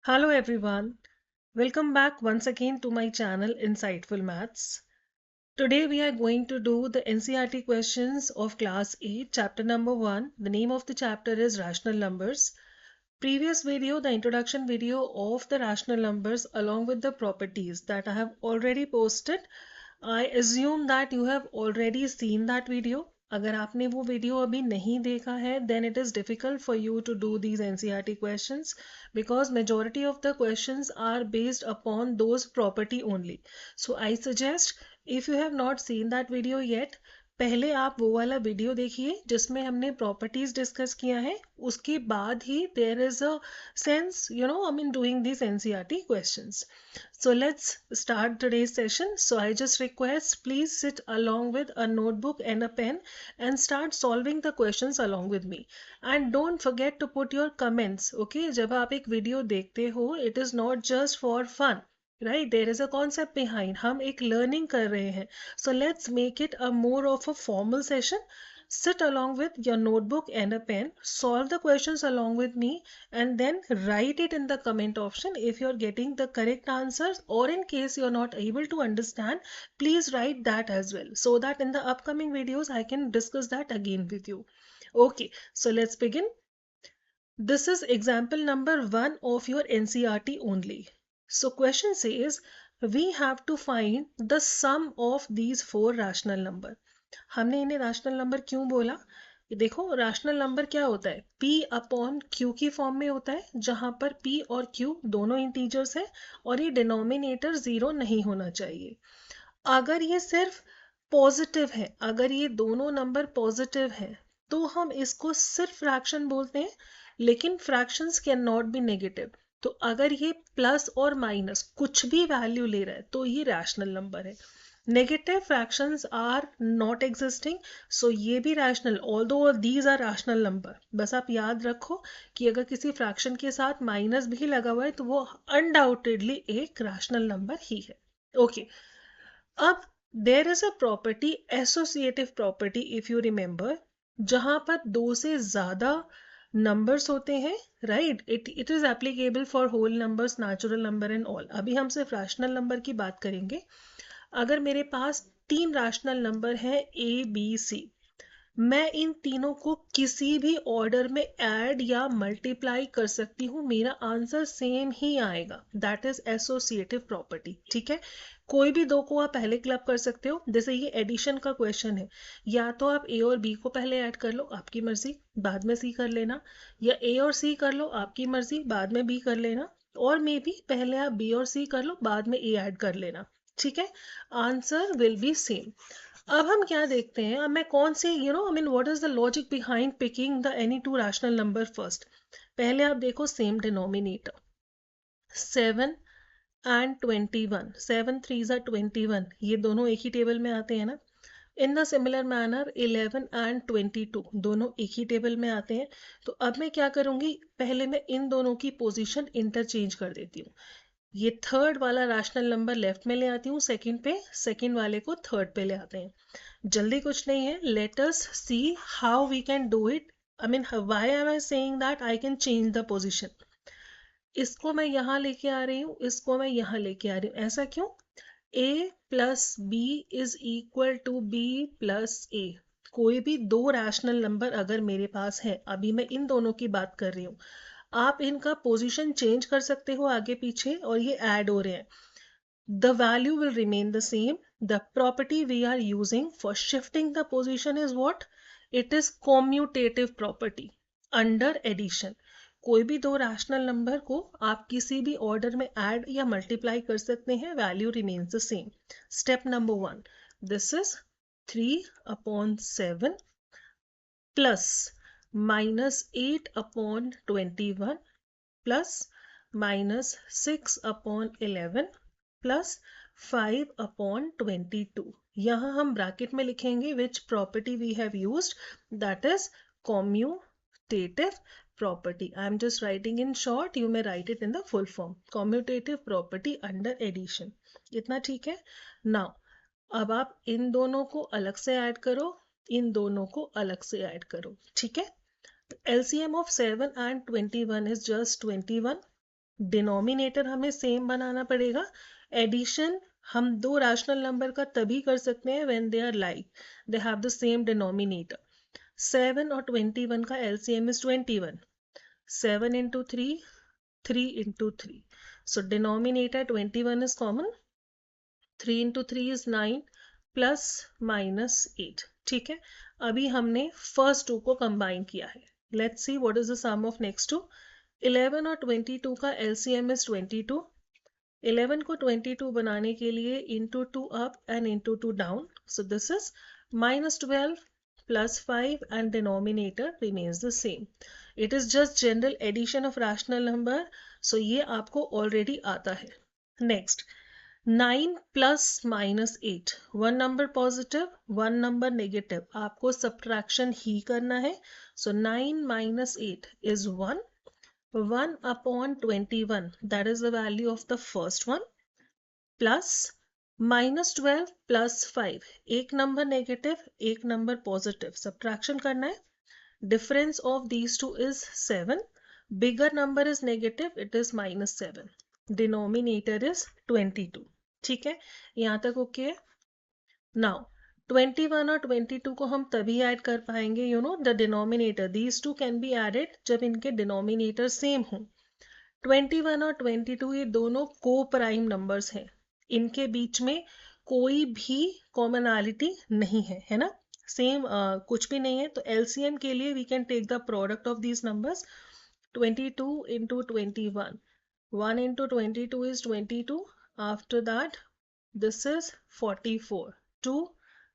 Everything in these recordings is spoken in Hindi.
Hello everyone, welcome back once again to my channel Insightful Maths. Today we are going to do the NCERT questions of class 8 chapter number 1. The name of the chapter is rational numbers. Previous video, the introduction video of the rational numbers along with the properties that I have already posted. I assume that you have already seen that video. अगर आपने वो वीडियो अभी नहीं देखा है then it is difficult for you to do these NCERT questions because majority of the questions are based upon those property only. So I suggest if you have not seen that video yet, पहले आप वो वाला वीडियो देखिए जिसमें हमने प्रॉपर्टीज डिस्कस किया है उसके बाद ही there is a sense I mean doing this NCERT questions. So let's start today's session. So I just request please sit along with a notebook and a pen and start solving the questions along with me. And don't forget to put your comments. Okay, जब आप एक वीडियो देखते हो, it is not just for fun. Right, there is a concept behind. हम एक learning कर रहे हैं. So let's make it a more of a formal session. Sit along with your notebook and a pen, solve the questions along with me, and then write it in the comment option if you're getting the correct answers, or in case you're not able to understand, please write that as well so that in the upcoming videos I can discuss that again with you. Okay, so let's begin. This is example number 1 of your NCERT only. So question says we have to find the sum of these four rational number. हमने इन्हें rational number क्यों बोला? देखो rational number क्या होता है? P upon Q की फॉर्म में होता है जहां पर P और Q दोनों इंटीजर्स है और ये डिनोमिनेटर 0 नहीं होना चाहिए. अगर ये सिर्फ पॉजिटिव है, अगर ये दोनों नंबर पॉजिटिव है तो हम इसको सिर्फ फ्रैक्शन बोलते हैं, लेकिन fractions can not be negative. तो अगर ये प्लस और माइनस कुछ भी वैल्यू ले रहा है तो ये रैशनल नंबर है. Negative fractions are not existing, so ये भी rational, although these are rational number. बस आप याद रखो कि अगर किसी फ्रैक्शन के साथ माइनस भी लगा हुआ है तो वो अनडाउटेडली एक रैशनल नंबर ही है. ओके, अब there is a property, associative property if you remember, जहां पर दो से ज्यादा नंबर्स होते हैं. Right, it is applicable for whole numbers, natural number and all. अभी हम सिर्फ रैशनल नंबर की बात करेंगे. अगर मेरे पास 3 रैशनल नंबर है ए बी सी, मैं इन तीनों को किसी भी ऑर्डर में ऐड या मल्टीप्लाई कर सकती हूँ, मेरा आंसर सेम ही आएगा. That is associative property. ठीक है, कोई भी दो को आप पहले क्लब कर सकते हो. जैसे ये एडिशन का क्वेश्चन है, या तो आप ए और बी को पहले ऐड कर लो, आपकी मर्जी, बाद में सी कर लेना, या ए और सी कर लो, आपकी मर्जी, बाद में बी कर लेना, और मे बी पहले आप बी और सी कर लो, बाद में ए ऐड कर लेना. ठीक है, आंसर विल बी सेम. अब हम क्या देखते हैं, अब मैं कौन से I mean what is the logic behind picking the any two rational number first. पहले आप देखो सेम डिनोमिनेटर, 7 एंड 21, 7 3 21, ये दोनों एक ही टेबल में आते हैं ना. इन द सिमिलर मैनर 11 एंड 22 दोनों एक ही टेबल में आते हैं. तो अब मैं क्या करूंगी, पहले मैं इन दोनों की पोजीशन इंटरचेंज कर देती हूँ. ये थर्ड वाला रैशनल नंबर लेफ्ट में ले आती हूँ सेकंड पे, सेकंड वाले को थर्ड पे ले आते हैं. जल्दी कुछ नहीं है, let us see how we can do it. I mean why am I saying that I can change the position. इसको मैं यहाँ लेके आ रही हूँ, इसको मैं यहाँ लेके आ रही हूँ. ऐसा क्यों? a plus B is equal to B plus A. कोई भी दो रैशनल नंबर अगर मेरे पास है, अभी मैं इन दोनों की बात कर रही हूँ, आप इनका पोजीशन चेंज कर सकते हो आगे पीछे और ये ऐड हो रहे हैं. The value will remain the same. The property we are using for shifting the position is what? It is commutative property under addition. कोई भी दो रैशनल नंबर को आप किसी भी ऑर्डर में ऐड या मल्टीप्लाई कर सकते हैं, value remains the same. Step number 1, this is 3/7 plus -8/21 plus -6/11 plus 5/22. यहाँ हम ब्रैकेट में लिखेंगे which property we have used, that is commutative property. I am just writing in short, you may write it in the full form. Commutative property under addition. इतना ठीक है. नाउ अब आप इन दोनों को अलग से ऐड करो, इन दोनों को अलग से ऐड करो. ठीक है, LCM of 7 and 21 is just 21. Denominator हमें सेम बनाना पड़ेगा. एडिशन हम दो रैशनल नंबर का तभी कर सकते हैं when they are like, they have the same denominator. 7 और 21 का LCM is 21. 7 into 3, 3 into 3. So denominator 21 is common. 3 into 3 is 9 plus minus 8. ठीक है, अभी हमने फर्स्ट टू को कंबाइन किया है. Let's see what is the sum of next two. 11 और 22 का LCM is 22. 11 को 22 बनाने के लिए into 2 up and into 2 down. So this is minus 12 plus 5 and denominator remains the same. It is just general addition of rational number. So ये आपको already आता है. Next, 9 plus minus 8. One number positive, one number negative. आपको subtraction ही करना है. So 9 minus 8 is 1. 1 upon 21, that is the value of the first one, plus minus 12 plus 5. एक number negative, एक number positive. Subtraction करना है. Difference of these two is 7. Bigger number is negative, it is minus 7. Denominator is 22. ठीक है, यहाँ तक ओके है. Now 21 और 22 को हम तभी ऐड कर पाएंगे, you know the denominator, these two can be added जब इनके डिनोमिनेटर सेम हो. 21 और 22 ये दोनों को प्राइम नंबर्स हैं, इनके बीच में कोई भी कॉमनैलिटी नहीं है, है ना, सेम कुछ भी नहीं है. तो LCM के लिए we can take the product of these numbers. 22 into 21, 1 into 22 is 22. After that this is 44. 2,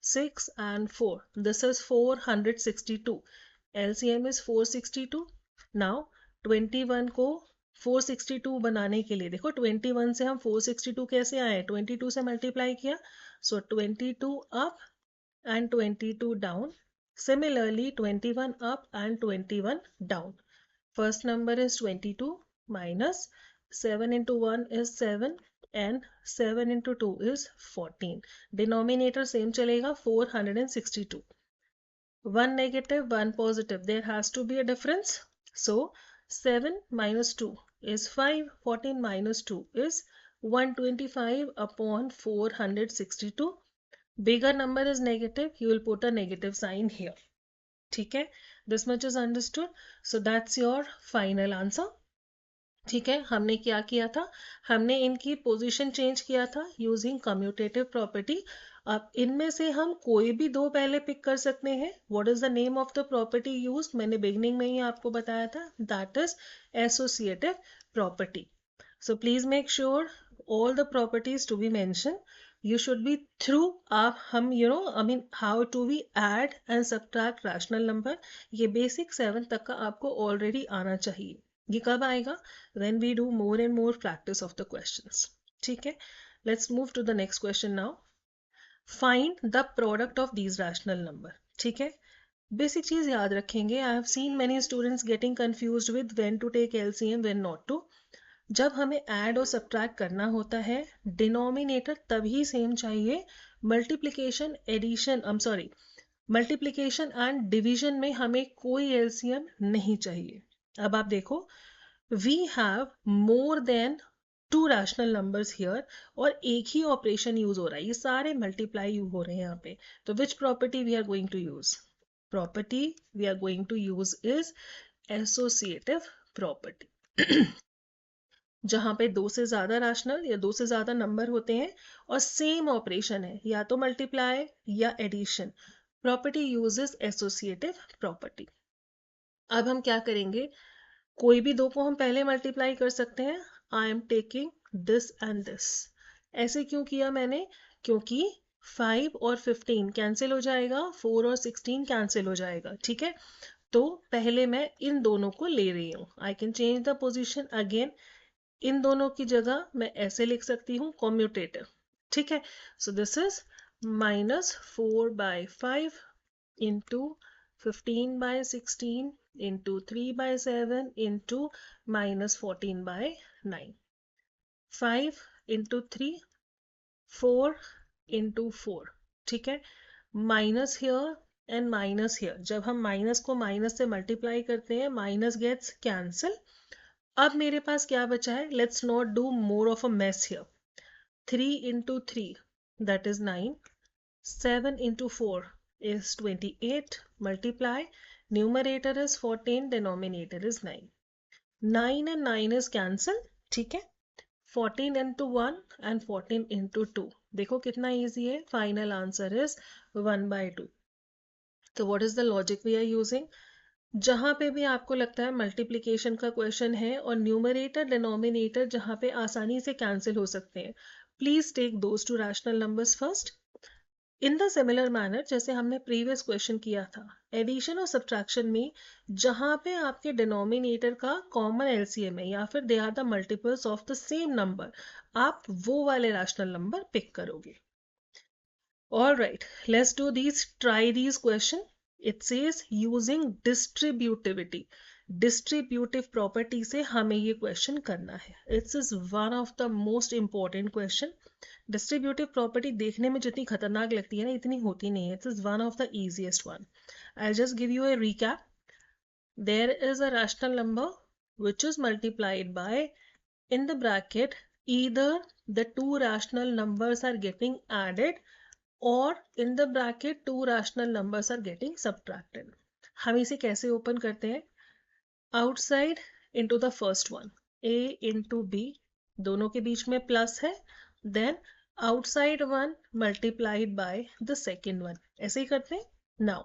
6 and 4. This is 462. LCM is 462. Now 21 को 462 बनाने के लिए देखो 21 से हम 462 कैसे आए, 22 से मल्टीप्लाई किया. So 22 up and 22 down. Similarly 21 up and 21 down. First number is 22 minus 7 into 1 is 7 and 7 into 2 is 14. Denominator same chalega, 462. One negative, one positive. There has to be a difference. So 7 minus 2 is 5. 14 minus 2 is 125 upon 462. Bigger number is negative. You will put a negative sign here. ठीक है, this much is understood. So that's your final answer. ठीक है, हमने क्या किया था, हमने इनकी पोजीशन चेंज किया था यूजिंग कम्यूटेटिव प्रॉपर्टी. अब इनमें से हम कोई भी दो पहले पिक कर सकते हैं. What is the name of the property used, मैंने बिगनिंग में ही आपको बताया था, that is associative property. So please make sure all the properties to be mentioned you should be through. आप हम how to we add and subtract rational number, ये basic 7 तक का आपको already आना चाहिए. ये कब आएगा, when we do more and more practice of the questions. ठीक है, let's move to the next question now. Find the product of these rational number. ठीक है, बेसिक चीज याद रखेंगे. I have seen many students getting confused with when to take LCM, when not to. जब हमें ऐड और सब्ट्रैक्ट करना होता है डिनोमिनेटर तभी सेम चाहिए. Multiplication addition multiplication and division में हमें कोई LCM नहीं चाहिए. अब आप देखो, we have more than 2 rational numbers here और एक ही ऑपरेशन यूज हो रहा है, ये सारे मल्टीप्लाई हो रहे हैं यहाँ पे. तो which property we are going to use, property we are going to use is associative property. जहां पे दो से ज्यादा रैशनल या दो से ज्यादा नंबर होते हैं और सेम ऑपरेशन है, या तो मल्टीप्लाई या addition, property uses associative property. अब हम क्या करेंगे, कोई भी दो को हम पहले मल्टीप्लाई कर सकते हैं. I am taking this and this. ऐसे क्यों किया मैंने, क्योंकि 5 और 15 कैंसिल हो जाएगा, 4 और 16 कैंसिल हो जाएगा. ठीक है, तो पहले मैं इन दोनों को ले रही हूँ. I can change the position again. इन दोनों की जगह मैं ऐसे लिख सकती हूँ कॉम्यूटेटिव. ठीक है, so this is -4/5 into 15/16 into 3/7 into -14/9. 5 into 3, 4 into 4. ठीक है, minus here and minus here. जब हम माइनस को माइनस से मल्टीप्लाई करते हैं, माइनस गेट्स कैंसिल. अब मेरे पास क्या बचा है, let's not do more of a mess here. 3 into 3 that is 9. 7 into 4 is 28. Multiply. Numerator is 14, denominator is 9. 9 and 9 is cancel. ठीक है. 14 into 1 and 14 into 2. देखो कितना easy है. Final answer is 1/2. तो what is the logic we are using? जहां पे भी आपको लगता है मल्टीप्लिकेशन का क्वेश्चन है और न्यूमरेटर डिनोमिनेटर जहां पे आसानी से कैंसिल हो सकते हैं, please take those two rational numbers first. In the similar manner जैसे हमने प्रीवियस क्वेश्चन किया था, एडिशन और सब्ट्रैक्शन में जहां पे आपके डिनोमिनेटर का कॉमन एलसीएम है या फिर they are the multiples of the same number, आप वो वाले रैशनल नंबर पिक करोगे. Alright, let's do these, try these question. It says using distributivity. Distributive property से हमें ये question करना है. This is one of the most important question. Distributive property देखने में जितनी खतरनाक लगती है ना, इतनी होती नहीं है. This is one of the easiest one. I'll just give you a recap. There is a rational number which is multiplied by, in the bracket, either the two rational numbers are getting added और in the bracket two rational numbers are getting subtracted. हम इसे कैसे ओपन करते हैं, outside into the first one, a into b, दोनों के बीच में प्लस है, then outside one multiplied by the second one, ऐसे ही करते हैं. now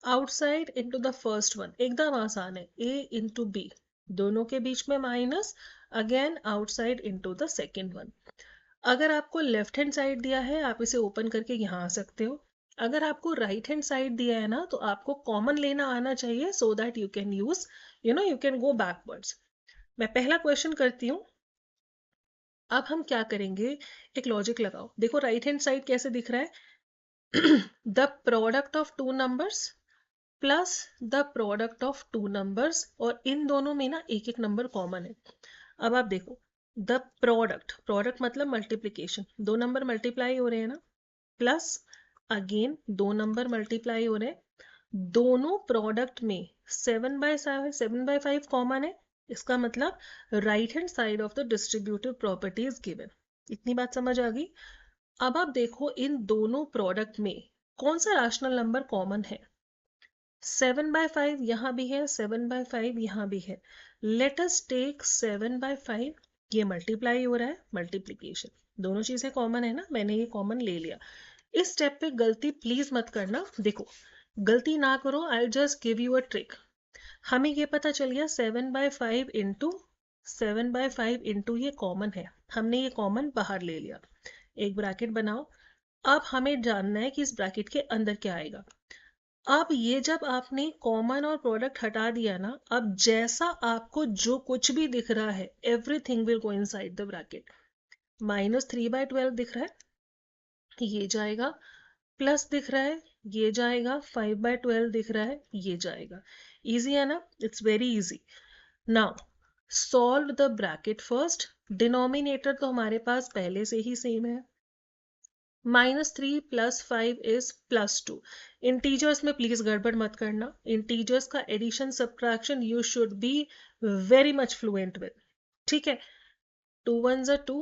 outside into the first one एकदम आसान है, a into b, दोनों के बीच में minus, again outside into the second one. अगर आपको लेफ्ट हैंड साइड दिया है आप इसे ओपन करके यहाँ आ सकते हो. अगर आपको राइट हैंड साइड दिया है ना तो आपको कॉमन लेना आना चाहिए so that you can use you can go backwards. मैं पहला क्वेश्चन करती हूँ. अब हम क्या करेंगे, एक लॉजिक लगाओ. देखो राइट हैंड साइड कैसे दिख रहा है, the product of two numbers plus the product of two numbers, और इन दोनों में ना एक एक नंबर कॉमन है. अब आप देखो द प्रोडक्ट मतलब मल्टीप्लीकेशन, दो नंबर मल्टीप्लाई हो रहे हैं ना, प्लस अगेन दो नंबर मल्टीप्लाई हो रहे हैं, दोनों प्रोडक्ट में 7/5 कॉमन है. इसका मतलब right hand side of the distributive property is given. इतनी बात समझ आ गई. अब आप देखो इन दोनों प्रोडक्ट में कौन सा रैशनल नंबर कॉमन है. 7/5 यहाँ भी है, 7/5 यहाँ भी है. Let us take 7/5. ये मल्टीप्लाई हो रहा है, मल्टीप्लीकेशन, दोनों चीजें कॉमन है ना, मैंने ये कॉमन ले लिया. इस स्टेप पे गलती प्लीज मत करना. देखो गलती ना करो, I just give you a trick. हमें ये पता चल गया 7/5 इंटू 7/5 इंटू ये कॉमन है, हमने ये कॉमन बाहर ले लिया. एक ब्रैकेट बनाओ. अब हमें जानना है कि इस ब्रैकेट के अंदर क्या आएगा. अब ये जब आपने कॉमन और प्रोडक्ट हटा दिया ना, अब जैसा आपको जो कुछ भी दिख रहा है everything will go inside the bracket. -3/12 दिख रहा है, ये जाएगा. प्लस दिख रहा है, ये जाएगा. 5/12 दिख रहा है, ये जाएगा. इजी है ना, it's very easy. Now solve the bracket first. Denominator तो हमारे पास पहले से ही सेम है. -3 + 5 is +2. इंटीजर्स में प्लीज गड़बड़ मत करना. इंटीजर्स का addition subtraction you should be very much fluent with. ठीक है. 2 1s are 2,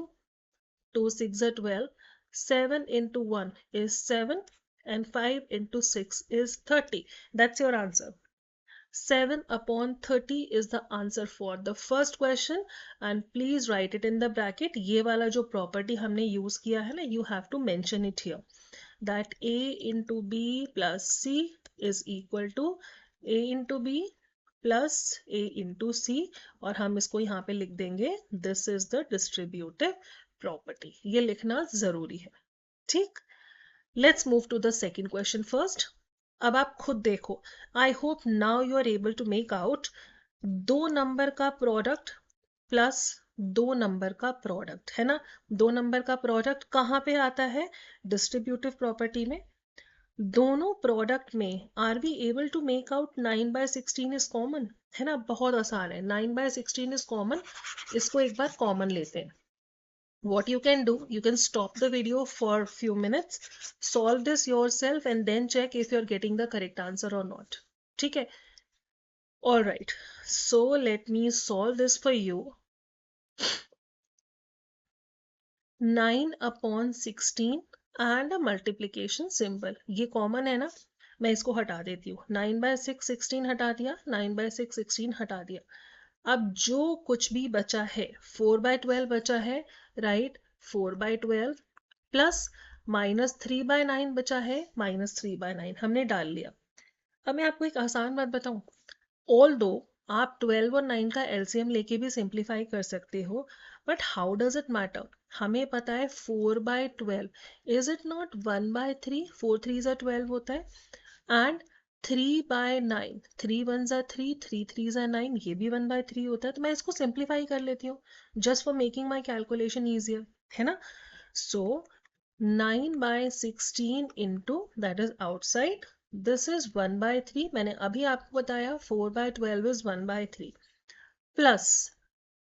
2 6s are 12, 7 into 1 is 7 and 5 into 6 is 30. That's your answer. 7/30 is the answer for the first question, and please write it in the bracket. ये वाला जो property हमने use किया है ना, you have to mention it here, that a into b plus c is equal to a into b plus a into c, और हम इसको यहाँ पे लिख देंगे this is the distributive property. ये लिखना जरूरी है. ठीक. Let's move to the second question first. अब आप खुद देखो. I hope now you are able to make out दो नंबर का प्रोडक्ट प्लस दो नंबर का प्रोडक्ट है ना. दो नंबर का प्रोडक्ट कहाँ पे आता है, डिस्ट्रीब्यूटिव प्रॉपर्टी में. दोनों प्रोडक्ट में are we able to make out 9/16 is common, है ना. बहुत आसान है, 9/16 इज कॉमन. इसको एक बार कॉमन लेते हैं. What you can do, you can stop the video for few minutes, solve this yourself and then check if you're getting the correct answer or not. ठीक है. All right, so let me solve this for you. 9/16 and a multiplication symbol, ये कॉमन है ना, मैं इसको हटा देती हूँ. 9/6 16 हटा दिया, 9/6 16 हटा दिया. अब जो कुछ भी बचा है, 4/12 बचा है, राइट, 4/12 प्लस -3/9 बचा है, -3/9 हमने डाल लिया. अब मैं आपको एक आसान बात बताऊं, ऑल दो आप 12 और 9 का एलसीएम लेके भी सिंप्लीफाई कर सकते हो, but how does it matter, हमें पता है 4/12 इज इट नॉट 1/3, 4 3 12 होता है, एंड 3/9, 3 1 3, 3 3 9, ये भी 1/3 होता है. तो मैं इसको सिंप्लीफाई कर लेती हूँ just for making my calculation easier, है ना. सो 9/16 into that is outside, this is 1/3, मैंने अभी आपको बताया 4/12 is 1/3, plus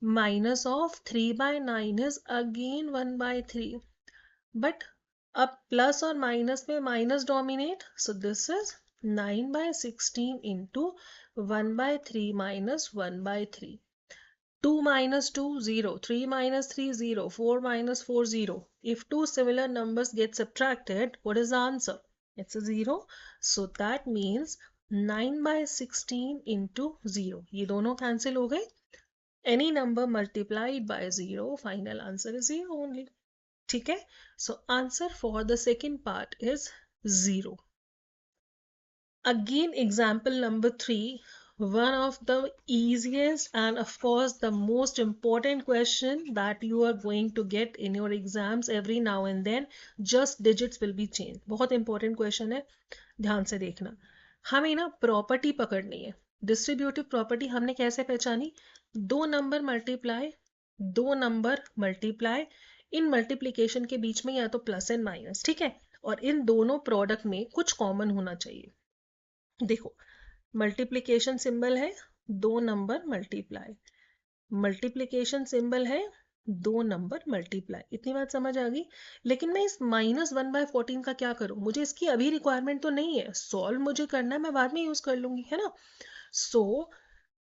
minus of 3/9 is again 1/3, but अब प्लस और माइनस में minus dominate, so this is 9/16 into 1/3 minus 1/3. 2 minus 2 0, 3 minus 3 0, 4 minus 4 0. If two similar numbers get subtracted, what is the answer? It's a 0. So that means 9/16 into 0. ये दोनों cancel हो गए. Any number multiplied by 0, final answer is 0 only. ठीक है? So answer for the second part is 0. Again, example number 3, one of the easiest and of course the most important question that you are going to get in your exams every now and then. Just digits will be changed. बहुत important question है, ध्यान से देखना. हमें ना प्रॉपर्टी पकड़नी है. डिस्ट्रीब्यूटिव प्रॉपर्टी हमने कैसे पहचानी, दो नंबर मल्टीप्लाई, इन मल्टीप्लीकेशन के बीच में या तो प्लस एंड माइनस, ठीक है, और इन दोनों प्रोडक्ट में कुछ कॉमन होना चाहिए. देखो, मल्टीप्लिकेशन सिंबल है, दो नंबर मल्टीप्लाई, मल्टीप्लिकेशन सिंबल है, दो नंबर मल्टीप्लाई. इतनी बात समझ आ गई. लेकिन मैं इस -1/14 का क्या करूं, मुझे इसकी अभी रिक्वायरमेंट तो नहीं है, सॉल्व मुझे करना है, मैं बाद में यूज कर लूंगी, है ना. सो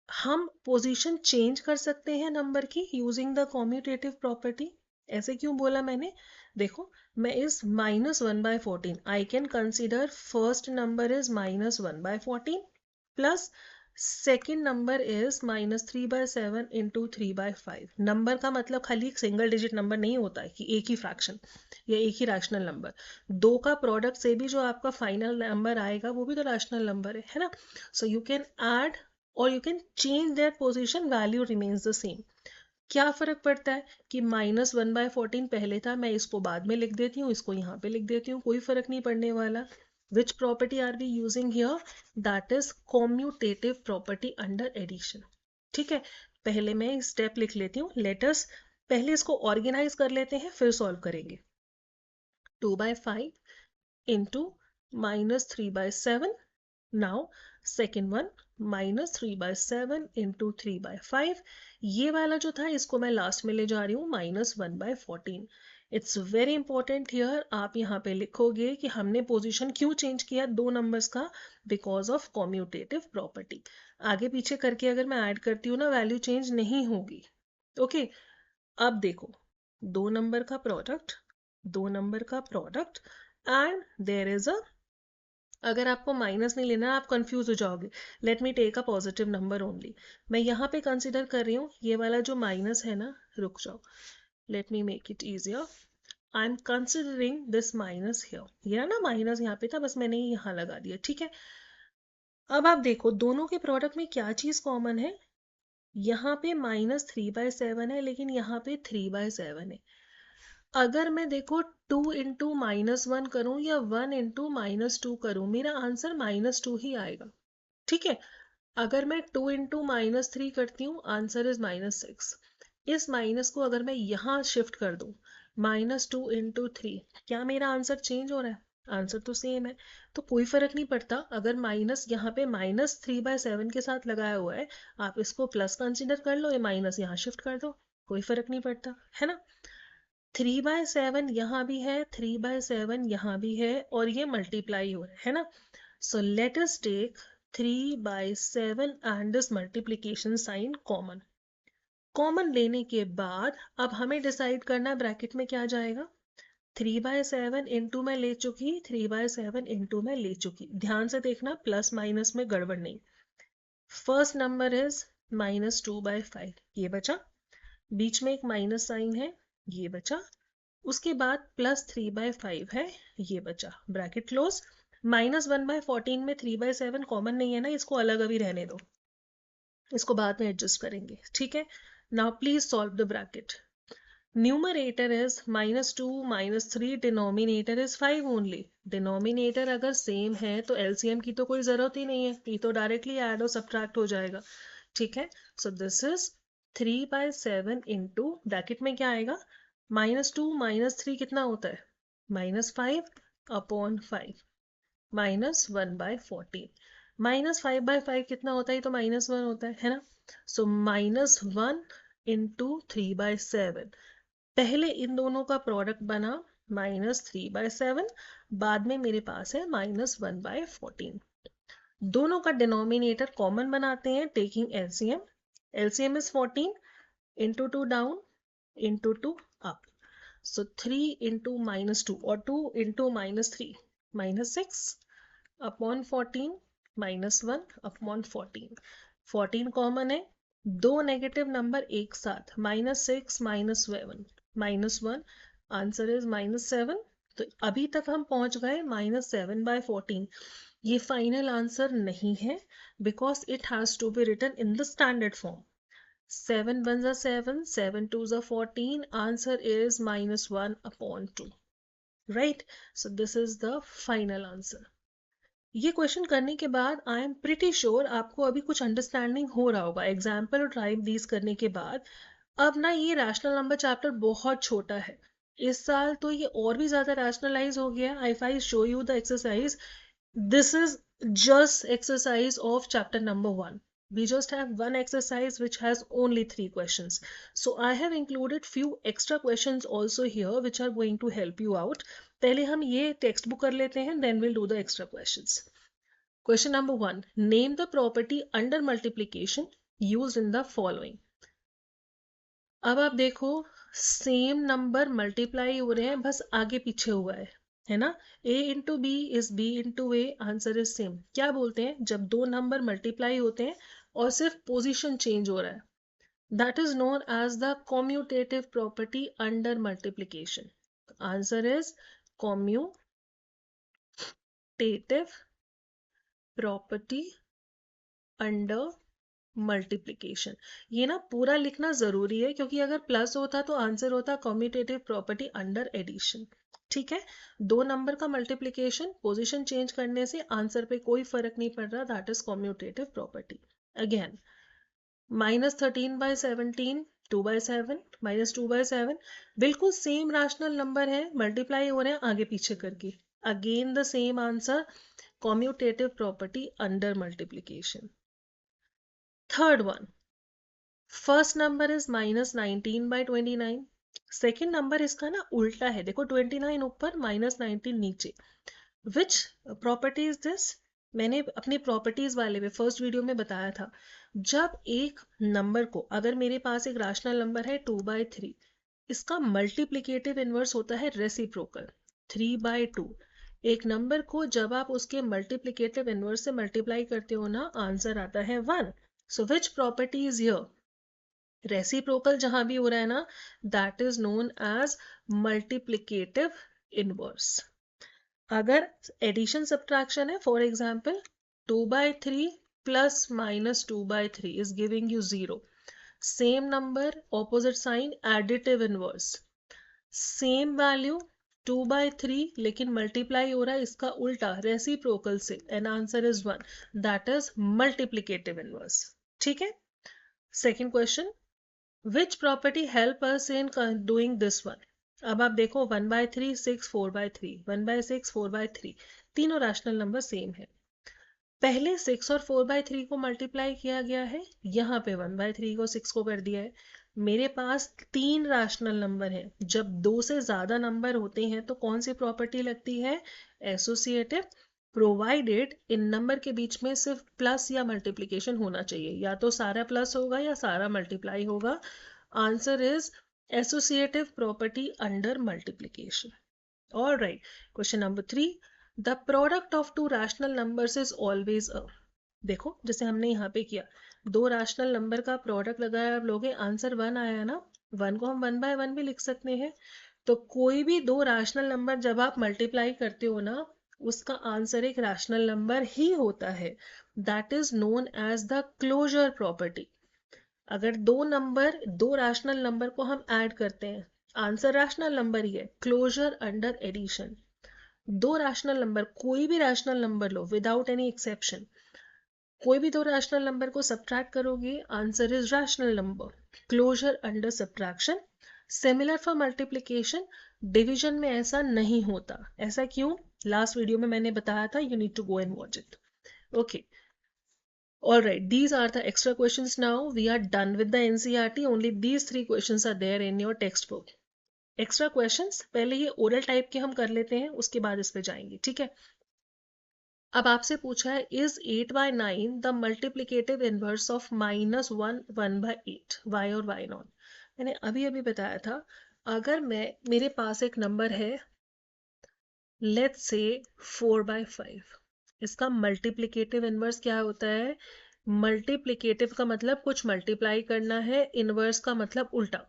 हम पोजीशन चेंज कर सकते हैं नंबर की यूजिंग द कॉम्यूटेटिव प्रॉपर्टी. ऐसे क्यों बोला मैंने, देखो, मैं इस -1/14 I can consider first number is -1/14 plus second number is -3/7 into 3/5. Number का मतलब खाली एक सिंगल डिजिट नंबर नहीं होता है कि एक ही फ्रैक्शन या एक ही रैशनल नंबर. दो का प्रोडक्ट से भी जो आपका फाइनल नंबर आएगा वो भी तो रैशनल नंबर है ना. सो यू कैन ऐड और you can change their position, value remains the same. क्या फर्क पड़ता है कि -1/14 पहले था, मैं इसको बाद में लिख देती हूँ, इसको यहाँ पे लिख देती हूँ, कोई फर्क नहीं पड़ने वाला. Which property are we using here, that is commutative property under addition. ठीक है, पहले मैं स्टेप लिख लेती हूँ. लेटस पहले इसको ऑर्गेनाइज कर लेते हैं, फिर सॉल्व करेंगे. 2/5 into -3/7. Now second one -3/7 into 3/5. ये वाला जो था इसको मैं लास्ट में ले जा रही हूँ -1/14. इट्स वेरी इंपॉर्टेंट हियर, आप यहाँ पे लिखोगे कि हमने पोजीशन क्यों चेंज किया दो नंबर्स का, बिकॉज ऑफ कॉम्यूटेटिव प्रॉपर्टी. आगे पीछे करके अगर मैं ऐड करती हूँ ना, वैल्यू चेंज नहीं होगी. ओके, अब देखो, दो नंबर का product and there is a, अगर आपको माइनस नहीं लेना, आप कंफ्यूज हो जाओगे. Let me take a positive number only. मैं यहाँ पे कंसिडर कर रही हूँ ये वाला जो माइनस है ना, रुक जाओ, let me make it easier. I am considering this minus here. ये ना माइनस यहाँ पे था, बस मैंने यहाँ लगा दिया, ठीक है. अब आप देखो दोनों के प्रोडक्ट में क्या चीज कॉमन है, यहाँ पे -3/7 है, लेकिन यहाँ पे 3/7 है. अगर मैं देखो 2 इंटू -1 करूं या 1 इंटू -2 करूं, मेरा आंसर -2 ही आएगा. ठीक है, अगर मैं 2 इंटू -3 करती हूँ, आंसर इज -6. इस माइनस को अगर मैं यहाँ शिफ्ट कर दूं, -2 इंटू 3, क्या मेरा आंसर चेंज हो रहा है, आंसर तो सेम है. तो कोई फर्क नहीं पड़ता, अगर माइनस यहाँ पे -3/7 के साथ लगाया हुआ है, आप इसको प्लस कंसिडर कर लो, ये माइनस यहाँ शिफ्ट कर दो, कोई फर्क नहीं पड़ता, है ना. 3/7 यहाँ भी है, 3/7 यहाँ भी है, और ये मल्टीप्लाई हो रहा है ना. So let us take 3/7 and this multiplication sign common. Common लेने के बाद अब हमें डिसाइड करना ब्रैकेट में क्या जाएगा। 3/7 इंटू में ले चुकी, 3/7 इंटू में ले चुकी। ध्यान से देखना, प्लस माइनस में गड़बड़ नहीं। फर्स्ट नंबर इज -2/5, ये बचा। बीच में एक माइनस साइन है, ये बचा। उसके बाद +3/5 है, ये बचा। Bracket close. -1/14 में 3/7 कॉमन नहीं है ना, इसको अलग अभी रहने दो, इसको बाद में एडजस्ट करेंगे, ठीक है। Now please solve the bracket. Numerator is -2 -3, denominator is 5 only. Denominator अगर सेम है तो एलसीएम की तो कोई जरूरत ही नहीं है, ये तो डायरेक्टली ऐड और सब्ट्रैक्ट हो जाएगा, ठीक है। So this is 3/7 into bracket में क्या आएगा, -2 -3 कितना होता है, -5/5 -1/14। -5/5 कितना होता है, तो -1 होता है ना। सो -1 इंटू 3/7, पहले इन दोनों का प्रोडक्ट बना -3/7, बाद में मेरे पास है -1/14। दोनों का डिनोमिनेटर कॉमन बनाते हैं taking LCM. LCM is 14, into 2 down, into 2 up. So 3 into -2 और 2 इंटू -3, -6/14 -1/14। 14 कॉमन है, दो नेगेटिव नंबर एक साथ, -6 -7 -1, आंसर इज -7। तो अभी तक हम पहुंच गए -7/14। ये फाइनल आंसर नहीं है, because it has to be written in the standard form. 7 1s are 7, 7 2s are 14, answer is -1/2, right? So this is the final answer. ये क्वेश्चन करने के बाद आई एम प्रिटी श्योर आपको अभी कुछ अंडरस्टैंडिंग हो रहा होगा। एग्जाम्पल और ट्राई दीज करने के बाद अब ना ये रैशनल नंबर चैप्टर बहुत छोटा है, इस साल तो ये और भी ज्यादा रैशनलाइज हो गया। If I show you the exercise, this is just exercise of chapter number 1. We just have one exercise which has only 3 questions. So I have included few extra questions also here which are going to help you out. पहले हम ये टेक्स्ट बुक कर लेते हैं, then we'll do the extra questions. Question number 1. Name the property under multiplication used in the following. अब आप देखो, सेम नंबर मल्टीप्लाई हो रहे हैं, बस आगे पीछे हुआ है ना। a into b is b into a, answer is same. क्या बोलते हैं, जब दो नंबर मल्टीप्लाई होते हैं और सिर्फ पोजीशन चेंज हो रहा है, that is known as the commutative property under multiplication. Answer is commutative property under multiplication. ये ना पूरा लिखना जरूरी है, क्योंकि अगर प्लस होता तो आंसर होता कॉम्यूटेटिव प्रॉपर्टी अंडर एडिशन, ठीक है। दो नंबर का मल्टीप्लिकेशन पोजीशन चेंज करने से आंसर पे कोई फर्क नहीं पड़ रहा, that is commutative property. Again -13/17, 2/7, -2/7, बिल्कुल सेम रैशनल नंबर है, मल्टीप्लाई हो रहे हैं आगे पीछे करके। Again the same answer, commutative property under multiplication. Third one, first number is -19/29. Second number इसका ना उल्टा है, देखो 29 ऊपर -19 नीचे। विच प्रॉपर्टी इज दिस, मैंने अपनी प्रॉपर्टीज वाले में फर्स्ट वीडियो में बताया था, जब एक नंबर को, अगर मेरे पास एक रैशनल नंबर है 2/3, इसका मल्टीप्लिकेटिव इनवर्स होता है रेसिप्रोकल 3/2। एक नंबर को जब आप उसके मल्टीप्लिकेटिव इनवर्स से मल्टीप्लाई करते हो ना, आंसर आता है 1। So which property is here? Reciprocal जहां भी हो रहा है ना, that is known as multiplicative inverse. अगर एडिशन सब्ट्रैक्शन है, for example 2/3 plus -2/3 is giving you 0. Same number, opposite sign, additive inverse. Same value 2/3, लेकिन मल्टीप्लाई हो रहा है इसका उल्टा रेसिप्रोकल से, and answer is 1, that is multiplicative inverse, ठीक है। Second question, which property help us in doing this one. अब आप देखो 1/3, 6, 4/3, 1/6, 4/3, तीनों रैशनल नंबर सेम है। पहले 6 और 4/3 को मल्टीप्लाई किया गया है, यहाँ पे 1/3 को 6 को कर दिया है। मेरे पास तीन रैशनल नंबर है, जब दो से ज्यादा नंबर होते हैं तो कौन सी प्रॉपर्टी लगती है, एसोसिएटिव प्रोवाइडेड इन नंबर के बीच में सिर्फ प्लस या मल्टीप्लीकेशन होना चाहिए, या तो सारा प्लस होगा या सारा मल्टीप्लाई होगा. Answer is associative property under multiplication. Alright, question number 3. The product of two rational numbers is always अ. देखो जैसे हमने यहाँ पे किया, दो रैशनल नंबर का प्रोडक्ट लगाया, आप लोगे आंसर 1 आया ना. 1 को हम 1/1 भी लिख सकते हैं. तो कोई भी दो रैशनल नंबर जब आप मल्टीप्लाई करते हो ना, उसका आंसर एक रैशनल नंबर ही होता है. That is known as the closure property. अगर दो रैशनल नंबर को हम ऐड करते हैं, आंसर रैशनल नंबर ही है. Closure under addition. दो रैशनल नंबर, कोई भी रैशनल नंबर लो विदाउट एनी एक्सेप्शन, कोई भी दो रैशनल नंबर को सब्ट्रैक्ट करोगे, answer is rational number. Closure under subtraction. Similar for multiplication. Division में ऐसा नहीं होता. ऐसा क्यों? लास्ट वीडियो में मैंने बताया था. You need to go and watch it. Okay, all right, these are the extra questions. Now we are done with the NCERT. Only these 3 questions are there in your textbook. Extra questions पहले ये oral type के हम कर लेते हैं, उसके बाद इस पे जाएंगे. ठीक है. अब आपसे पूछा है, is 8/9 the multiplicative inverse of -1 1/8, why और वाई नॉट. मैंने अभी अभी बताया था, अगर मेरे पास एक नंबर है, लेट्स से 4/5, इसका मल्टीप्लीकेटिव इनवर्स क्या होता है? मल्टीप्लीकेटिव का मतलब कुछ मल्टीप्लाई करना है, इनवर्स का मतलब उल्टा.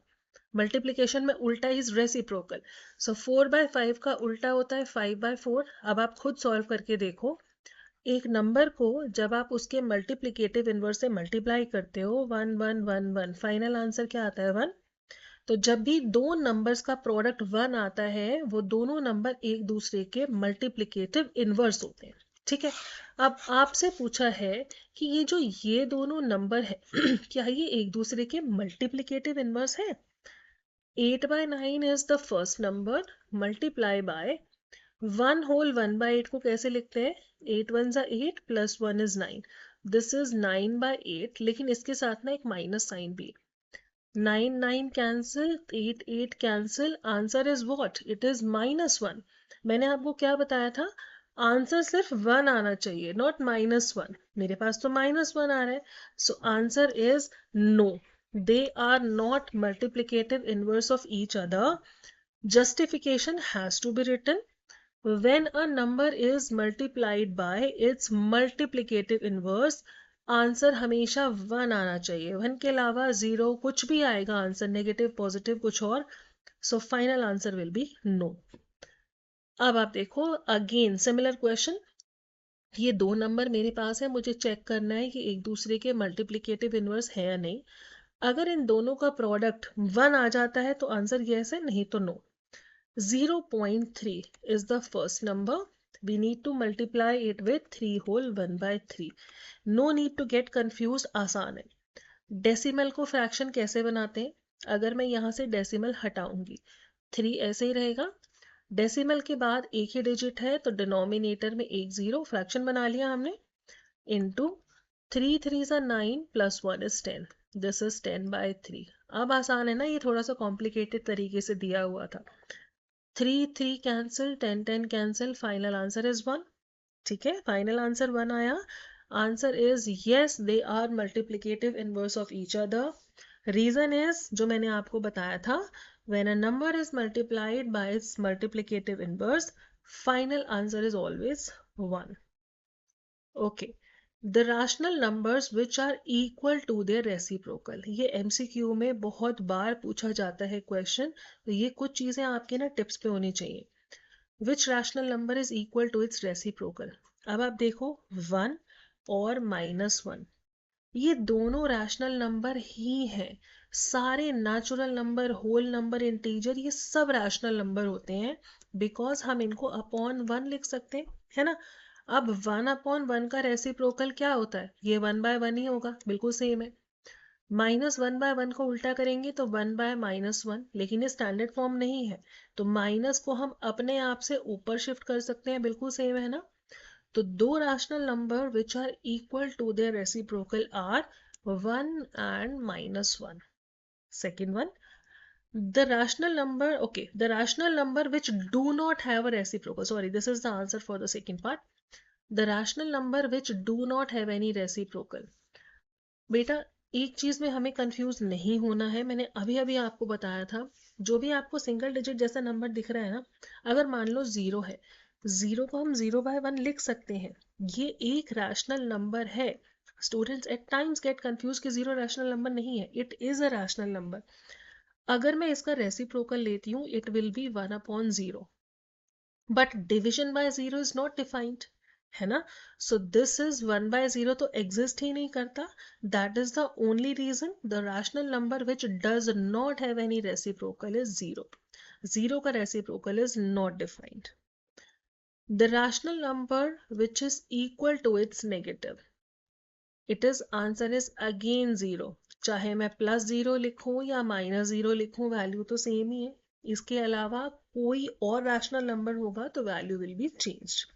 मल्टीप्लीकेशन में उल्टा इज रेसिप्रोकल. सो 4/5 का उल्टा होता है 5/4. अब आप खुद सॉल्व करके देखो, एक नंबर को जब आप उसके मल्टीप्लीकेटिव इनवर्स से मल्टीप्लाई करते हो, 1 1 1 1, फाइनल आंसर क्या आता है? 1. तो जब भी दो नंबर्स का प्रोडक्ट 1 आता है, वो दोनों नंबर एक दूसरे के मल्टीप्लीकेटिव इनवर्स होते हैं. ठीक है. अब आपसे पूछा है कि ये दोनों नंबर है क्या ये एक दूसरे के मल्टीप्लीकेटिव इनवर्स है? 8/9 is the first number, multiply by 1 whole 1/8 को कैसे लिखते हैं? 8 1 जा 8 प्लस 1 is 9. दिस इज 9/8, लेकिन इसके साथ ना एक माइनस साइन भी. 9 9 cancel, 8 8 cancel. Answer is what? It is -1. मैंने आपको क्या बताया था? आंसर सिर्फ 1 आना चाहिए, नॉट -1. मेरे पास तो -1 आ रहा है. So answer is no, they are not multiplicative inverse of each other. Justification has to be written. When a number is multiplied by its multiplicative inverse, answer हमेशा 1 आना चाहिए. 1 के अलावा 0 कुछ भी आएगा आंसर, नेगेटिव पॉजिटिव कुछ और. So final answer will be no. अब आप देखो अगेन सिमिलर क्वेश्चन. ये दो नंबर मेरे पास है, मुझे चेक करना है कि एक दूसरे के मल्टीप्लिकेटिव इनवर्स है या नहीं. अगर इन दोनों का प्रोडक्ट 1 आ जाता है तो आंसर यस है, नहीं तो no. 0.3 is the first number. We need to multiply it with 3 whole 1/3. No need to get confused. आसान है. डेसिमल को फ्रैक्शन कैसे बनाते हैं? अगर मैं यहाँ से डेसिमल हटाऊंगी, 3 ऐसे ही रहेगा. डेसिमल के बाद एक ही डिजिट है तो डिनोमिनेटर में एक 0, फ्रैक्शन बना लिया हमने, into 3 3s are 9 plus 1 is 10. This is 10/3. अब आसान है ना, ये थोड़ा सा कॉम्प्लिकेटेड तरीके से दिया हुआ था. 3 3 cancel, 10 10 cancel. Final answer is 1. ठीक है, फाइनल आंसर 1 आया. Answer is yes, they are multiplicative inverse of each other. Reason is जो मैंने आपको बताया था, when a number is multiplied by its multiplicative inverse, final answer is always 1. Okay. The rational numbers which are equal to their reciprocal. ये MCQ में बहुत बार पूछा जाता है क्वेश्चन, तो ये कुछ चीजें आपके ना टिप्स पे होनी चाहिए. Which rational number is equal to its reciprocal? अब आप देखो 1 और -1, ये दोनों रैशनल नंबर ही हैं. सारे natural number, whole number, integer, ये सब रैशनल नंबर होते हैं, बिकॉज हम इनको अपॉन 1 लिख सकते हैं, है ना. अब 1/1 का रेसिप्रोकल क्या होता है? ये 1/1 ही होगा, बिल्कुल सेम है. -1/1 को उल्टा करेंगे तो 1/-1, लेकिन ये स्टैंडर्ड फॉर्म नहीं है, तो माइनस को हम अपने आप से ऊपर शिफ्ट कर सकते हैं, बिल्कुल सेम है ना. तो दो rational number which are equal to their reciprocal are 1 and -1. Second one, the rational number, okay, the rational number which do not have a reciprocal. Sorry, this is the answer for the second part. The rational number which do not have any reciprocal. बेटा एक चीज में हमें कंफ्यूज नहीं होना है, मैंने अभी अभी आपको बताया था, जो भी आपको सिंगल डिजिट जैसा नंबर दिख रहा है ना, अगर मान लो जीरो है, जीरो को हम 0/1 लिख सकते हैं, ये एक रैशनल नंबर है। Students at times get confuse कि जीरो रैशनल नंबर नहीं है, it is a rational number. अगर मैं इसका रेसिप्रोकल लेती हूँ it will be 1/0, but division by zero is not defined, है ना। सो दिस इज 1/0 तो एग्जिस्ट ही नहीं करता। That is the only reason the rational number which does not have any reciprocal is zero. Zero का reciprocal is not defined. The rational number which is equal to its negative, it is answer is again zero. चाहे मैं +0 लिखूं या -0 लिखूं, वैल्यू तो सेम ही है। इसके अलावा कोई और रैशनल नंबर होगा तो value will be changed.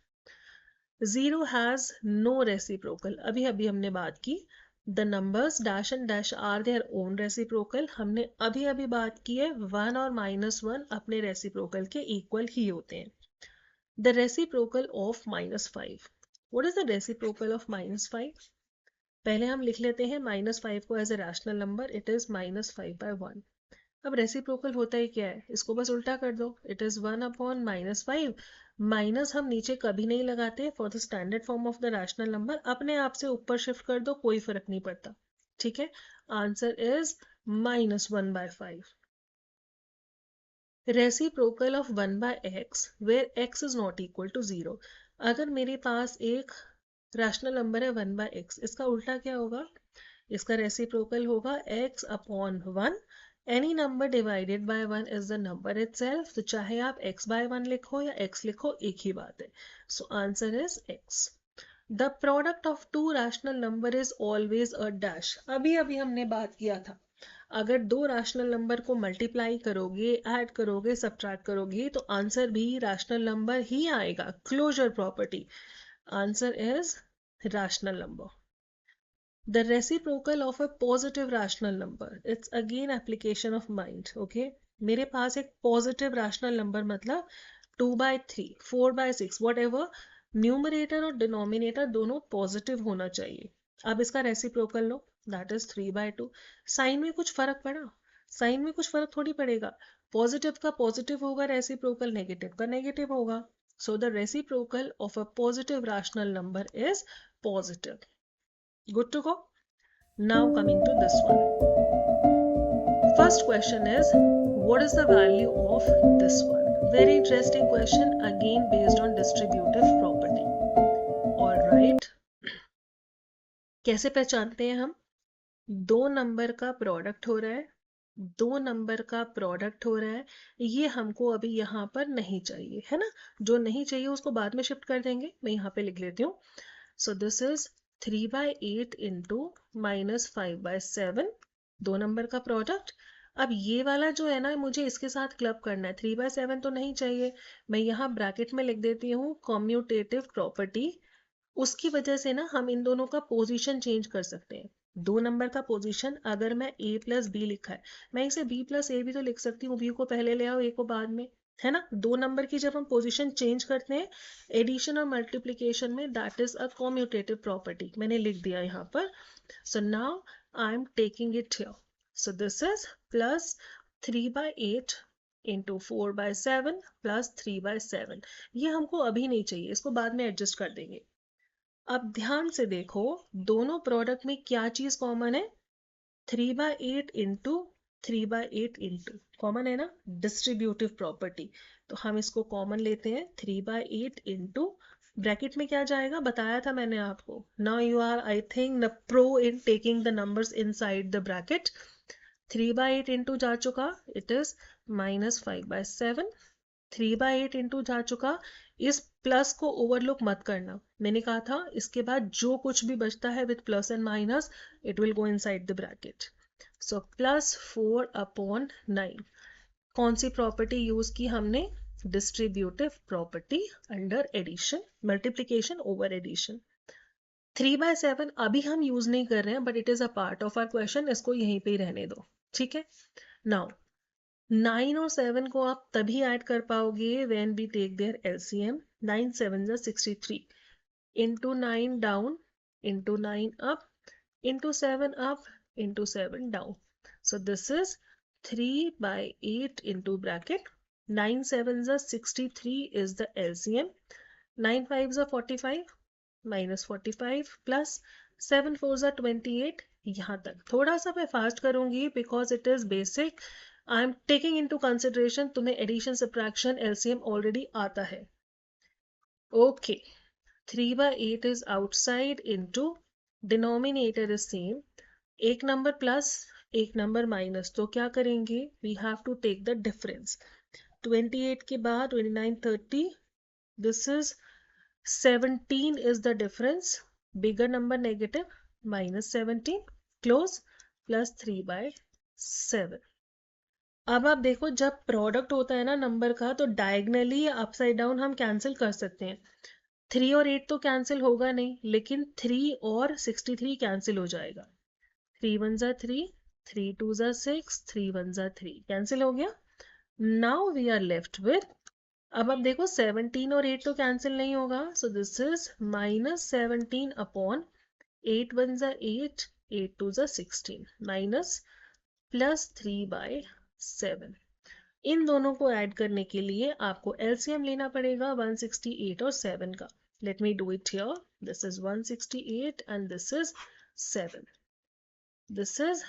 Zero has no reciprocal, अभी अभी हमने बात की। The numbers dash and dash are their own reciprocal, हमने अभी अभी बात की है 1 और -1 अपने रेसिप्रोकल के इक्वल ही होते हैं। The reciprocal of -5, what is the reciprocal of -5? पहले हम लिख लेते हैं -5 को as a rational number, it is -5/1। अब रेसिप्रोकल होता ही क्या है, इसको बस उल्टा कर दो, इट इज 1/-5। माइनस हम नीचे कभी नहीं लगाते for the standard form of the rational number, अपने आप से ऊपर शिफ्ट कर दो, कोई फर्क नहीं पड़ता। ठीक है, answer is -1/5। Reciprocal of 1/x where x is not equal to 0। अगर मेरे पास एक रैशनल नंबर है 1/x, इसका उल्टा क्या होगा, इसका रेसिप्रोकल होगा x/1। Any number divided by 1 is the number itself, तो चाहे आप x/1 लिखो या x लिखो एक ही बात है। So answer is x। The product of two rational number is always a dash, अभी अभी हमने बात किया था, अगर दो रैशनल नंबर को मल्टीप्लाई करोगे, ऐड करोगे, सब्ट्रैक्ट करोगे तो आंसर भी रैशनल नंबर ही आएगा। Closure property, answer is rational number. The reciprocal of a positive rational number, it's again application of mind, okay। मेरे पास एक positive rational number मतलब 2/3, 4/6, whatever, न्यूमरेटर और डिनोमिनेटर दोनों पॉजिटिव होना चाहिए। अब इसका रेसिप्रोकल लो, दैट इज 3/2। साइन में कुछ फर्क पड़ा, साइन में कुछ फर्क थोड़ी पड़ेगा, पॉजिटिव का पॉजिटिव होगा, रेसिप्रोकल नेगेटिव का नेगेटिव होगा। So the reciprocal of a positive rational number is positive. Good to go. Now coming to this one. First question is, what is the value of this one? Very interesting question, again based on distributive property. All right. कैसे पहचानते हैं हम? दो नंबर का प्रोडक्ट हो रहा है, दो नंबर का प्रोडक्ट हो रहा है, ये हमको अभी यहाँ पर नहीं चाहिए, है ना। जो नहीं चाहिए उसको बाद में शिफ्ट कर देंगे, मैं यहाँ पे लिख लेती हूँ। सो दिस इज 3/8 इंटू -5/7, दो नंबर का प्रोडक्ट। अब ये वाला जो है ना, मुझे इसके साथ क्लब करना है, 3/7 तो नहीं चाहिए, मैं यहाँ ब्रैकेट में लिख देती हूँ कॉम्यूटेटिव प्रॉपर्टी। उसकी वजह से ना हम इन दोनों का पोजीशन चेंज कर सकते हैं। दो नंबर का पोजीशन, अगर मैं a+b लिखा है, मैं इसे b+a भी तो लिख सकती हूँ, b को पहले ले आओ a को बाद में, है ना। दो नंबर की जब हम पोजीशन चेंज करते हैं एडिशन और मल्टीप्लिकेशन में, that is a commutative property, मैंने लिख दिया यहाँ पर। So now I am taking it here. So this is +3/8 into 4/7 +3/7। ये हमको अभी नहीं चाहिए, इसको बाद में एडजस्ट कर देंगे। अब ध्यान से देखो, दोनों प्रोडक्ट में क्या चीज कॉमन है, 3/8 इंटू 3/8 इंटू, कॉमन है ना, डिस्ट्रीब्यूटिव प्रॉपर्टी। तो हम इसको कॉमन लेते हैं, 3/8 इंटू, ब्रैकेट में क्या जाएगा बताया था मैंने आपको। Now you are I think the pro in taking the numbers inside the bracket. 3/8 into जा चुका, इट इज -5/7। 3/8 इंटू जा चुका, इस प्लस को ओवरलुक मत करना, मैंने कहा था इसके बाद जो कुछ भी बचता है with plus and minus it will go inside the bracket. So +4/9, कौन सी प्रॉपर्टी यूज की हमने, distributive property under addition, multiplication over addition. 3/7 अभी हम यूज नहीं कर रहे हैं, but it is a part of our question, इसको यहीं पे ही रहने दो, ठीक है। नाउ 9 और 7 को आप तभी ऐड कर पाओगे when we take their LCM. 9 7 जा 63, into 9 down, into 9 up, into 7 up, into 7 down. So this is 3 by 8 into bracket. 9 sevens are 63 is the LCM. 9 fives are 45 minus 45 plus 7 fours are 28. यहाँ तक थोड़ा सा मैं फास्ट करूंगी because it is basic. I am taking into consideration तुम्हें addition subtraction LCM already आता है. Okay. 3 by 8 is outside into denominator is same. एक नंबर प्लस एक नंबर माइनस, तो क्या करेंगे? We have to take the difference. 28 के बाद 29 30, this is 17 is the difference. Bigger number negative minus 17 close plus 3 by 7. अब आप देखो जब प्रोडक्ट होता है ना नंबर का, तो डायगनली अपसाइड डाउन हम कैंसिल कर सकते हैं. 3 और 8 तो कैंसिल होगा नहीं, लेकिन 3 और 63 कैंसिल हो जाएगा. 3 1s are 3, 3 2s are 6, 3 1s are 3, cancel हो गया. Now we are left with, अब आप देखो 17 और 8 तो कैंसिल नहीं होगा, so this is minus 17 upon 8 1s are 8, 8 2s are 16 minus plus 3 by 7. इन दोनों को ऐड करने के लिए आपको LCM लेना पड़ेगा 168 और 7 का. Let me do it here. This is 168 and this is 7. This is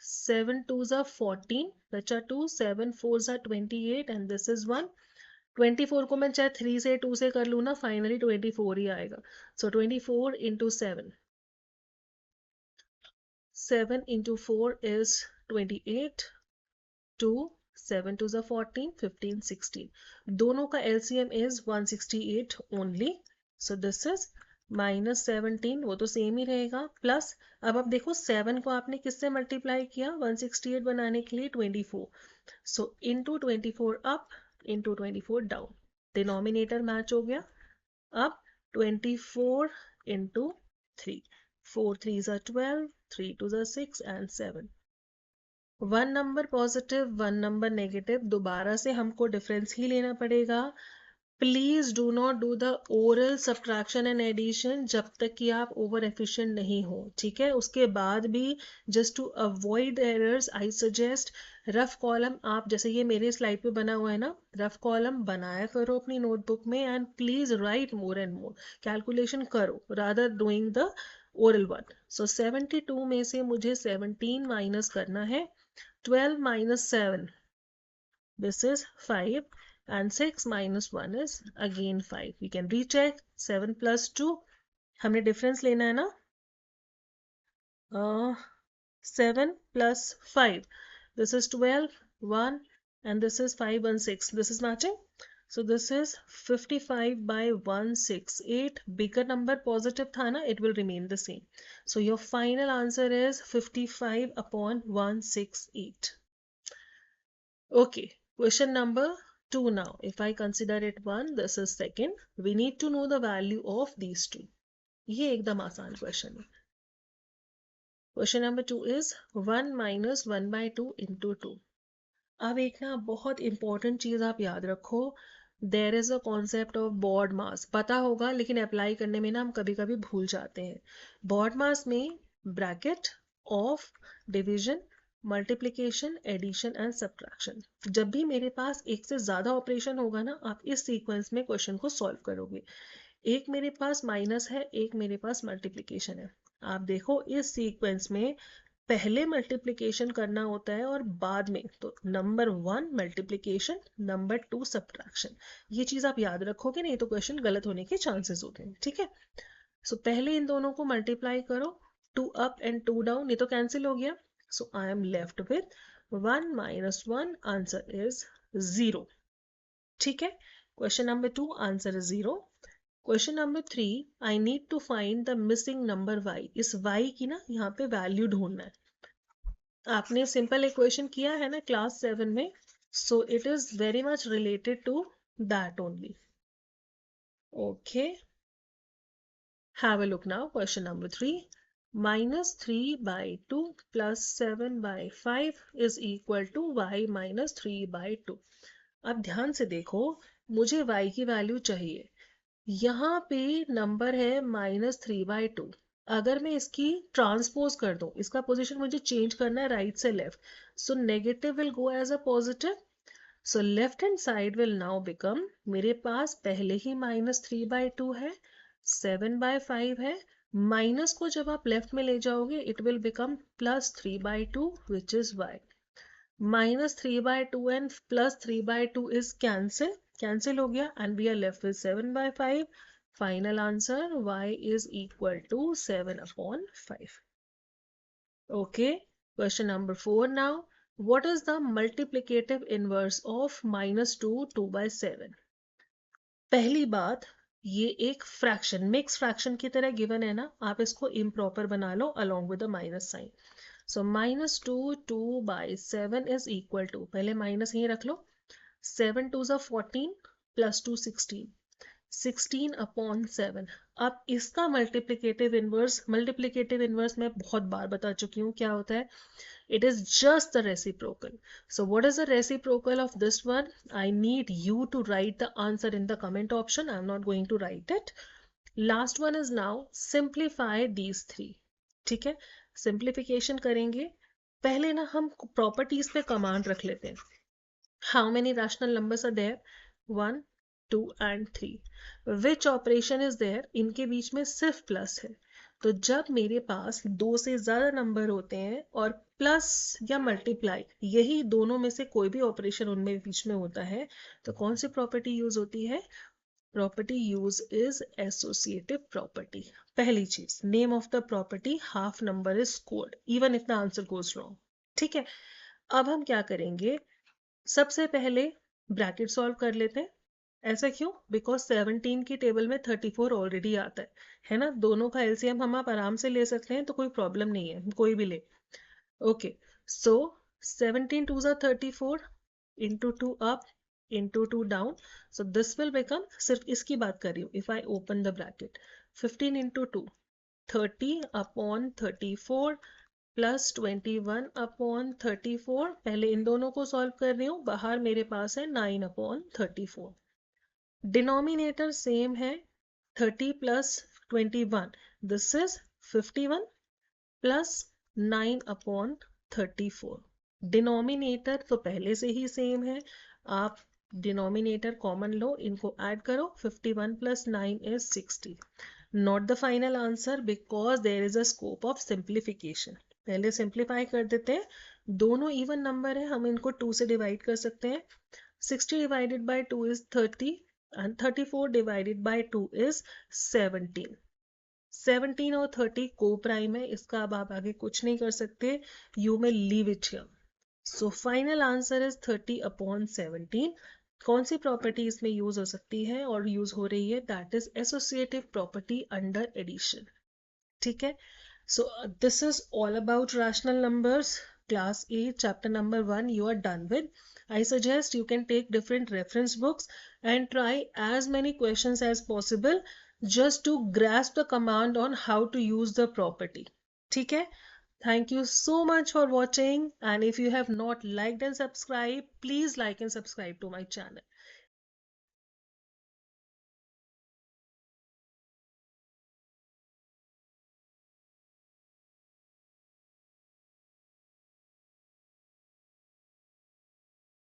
7 2s are 14, which are 2, 7 4s are 28 and this is 1. 24 को मैं चाहे 3 से 2 से कर लूँ ना, फाइनली 24 ही आएगा. So 24 into 7. 7 into 4 is 28. 2, 7 2s are 14, 15, 16. दोनों का LCM is 168 only. So this is minus 17, वो तो सेम ही रहेगा, प्लस अब आप देखो 7 को आपने किससे मल्टीप्लाई किया 168 बनाने के लिए 24. So into 24 up into 24 down, denominator match हो गया. अब 24 into 3, 4 3s are 12, 3 2s are 6 and 7. One number positive one number negative, दोबारा से हमको डिफरेंस ही लेना पड़ेगा. Please do not do the oral subtraction and addition जब तक कि आप ओवर एफिशिएंट नहीं हो, ठीक है. उसके बाद भी just to avoid errors I suggest rough column, आप जैसे ये मेरे स्लाइड पे बना हुआ है ना, रफ कॉलम बनाया करो अपनी नोटबुक में and please write more and more, calculation करो rather doing the oral one. So 72 में से मुझे 17 माइनस करना है. 12 minus 7, this is 5, and 6 minus 1 is again 5. We can recheck. 7 plus 2, हमने difference लेना है ना. 7 plus 5, this is 12, 1, and this is 5 1 6. This is matching. So this is 55 by 168. Bigger number positive था ना, it will remain the same. So your final answer is 55 upon 168. Okay, question number 2 now. If I consider it 1, this is second. We need to know the value of these two. ये एकदम आसान question है. Question number 2 is 1 minus 1 by 2 into 2. अब एक ना बहुत important चीज आप याद रखो. There is a concept of board mass. पता होगा लेकिन अप्लाई करने में ना हम कभी कभी भूल जाते हैं. Board mass में bracket of division, multiplication, addition and subtraction. जब भी मेरे पास एक से ज्यादा ऑपरेशन होगा ना, आप इस सीक्वेंस में क्वेश्चन को सॉल्व करोगे. एक मेरे पास माइनस है, एक मेरे पास मल्टीप्लीकेशन है. आप देखो इस सीक्वेंस में पहले मल्टीप्लीकेशन करना होता है और बाद में तो नंबर 1 मल्टीप्लीकेशन, नंबर 2 सब्ट्रैक्शन. ये चीज आप याद रखोगे, नहीं तो क्वेश्चन गलत होने के चांसेस होते हैं, ठीक है. सो पहले इन दोनों को मल्टीप्लाई करो. 2 अप एंड 2 डाउन, ये तो कैंसिल हो गया. So I am left with 1 minus 1, answer is 0. ठीक है. Question number 2, answer is 0. Question number 3, I need to find the missing number y. इस y की ना यहाँ पे वैल्यू ढूंढना है. आपने सिंपल इक्वेशन किया है ना क्लास 7 में, so it is very much related to that only. Okay. Have a look now. Question number 3. Minus 3 by 2 plus 7 by 5 is equal to y minus 3 by 2. अब ध्यान से देखो, मुझे y की वैल्यू चाहिए. यहाँ पे नंबर है -3/2। अगर मैं इसकी ट्रांसपोज कर दूं, इसका पोजीशन मुझे चेंज करना है राइट से left, so negative will go as a positive, so left hand side will now become, मेरे पास पहले ही -3/2 है, 7/5 है, माइनस को जब आप लेफ्ट में ले जाओगे it will become +3/2 which is y। -3/2 and +3/2 is cancel हो गया and we are left with 7/5। Final answer y is equal to 7/5। Okay, question number 4 now. What is the multiplicative inverse of -2 2/7? पहली बात, ये एक फ्रैक्शन, मिक्स फ्रैक्शन की तरह गिवन है ना, आप इसको इम्प्रॉपर बना लो along with the minus sign। So -2 2/7 is equal to, पहले माइनस यहीं रख लो, 7 2s are 14 plus 2 16, 16/7। अब इसका मल्टीप्लिकेटिव इनवर्स मैं बहुत बार बता चुकी हूँ क्या होता है, it is just the reciprocal। So what is the reciprocal of this one? I need you to write the answer in the comment option. I'm not going to write it. Last one is now simplify these three। ठीक है, सिंप्लीफिकेशन करेंगे। पहले ना हम प्रॉपर्टीज पे कमांड रख लेते हैं। How many rational numbers are there? 1 2 and 3। which operation is there? इनके बीच में सिर्फ प्लस है, तो जब मेरे पास दो से ज्यादा नंबर होते हैं और प्लस या मल्टीप्लाई, यही दोनों में से कोई भी ऑपरेशन उनमें बीच में होता है, तो कौन सी प्रॉपर्टी यूज होती है? Property use is associative property. पहली चीज, name of the property, half number is scored even if the answer goes wrong. ठीक है, अब हम क्या करेंगे, सबसे पहले ब्रैकेट सॉल्व कर लेते हैं। ऐसा क्यों? बिकॉज 17 की टेबल में 34 ऑलरेडी आता है ना, दोनों का एलसीएम हम आप आराम से ले सकते हैं, तो कोई प्रॉब्लम नहीं है, कोई भी ले। Okay, so 17 2s are 34 into 2 up into 2 down, so this will become, सिर्फ इसकी बात कर रही हूँ, if I open the bracket, 15 into 2 30/34 plus 21/34। पहले इन दोनों को सॉल्व कर रही हूँ, बाहर मेरे पास है 9/34। डिनोमिनेटर सेम है, 30 plus 21, this is 51 plus 9/34। Denominator तो पहले से ही सेम है, आप डिनोमिनेटर कॉमन लो, इनको ऐड करो, 51 plus 9 is 60। Not the final answer because there is a scope of simplification. पहले सिंप्लीफाई कर देते हैं, दोनों इवन नंबर है, हम इनको 2 से डिवाइड कर सकते हैं। 60 divided by 2 is 30 and 34 divided by 2 is 17। 17 और 30 को प्राइम है, इसका अब आप आगे कुछ नहीं कर सकते, you may leave it here. So final answer is 30/17। कौन सी प्रॉपर्टी इसमें यूज हो सकती है और यूज हो रही है? That is associative property under addition. ठीक है, so this is all about rational numbers, class 8 chapter number 1 you are done with। I suggest you can take different reference books and try as many questions as possible just to grasp the command on how to use the property। ठीक है, thank you so much for watching, and if you have not liked and subscribed, please like and subscribe to my channel।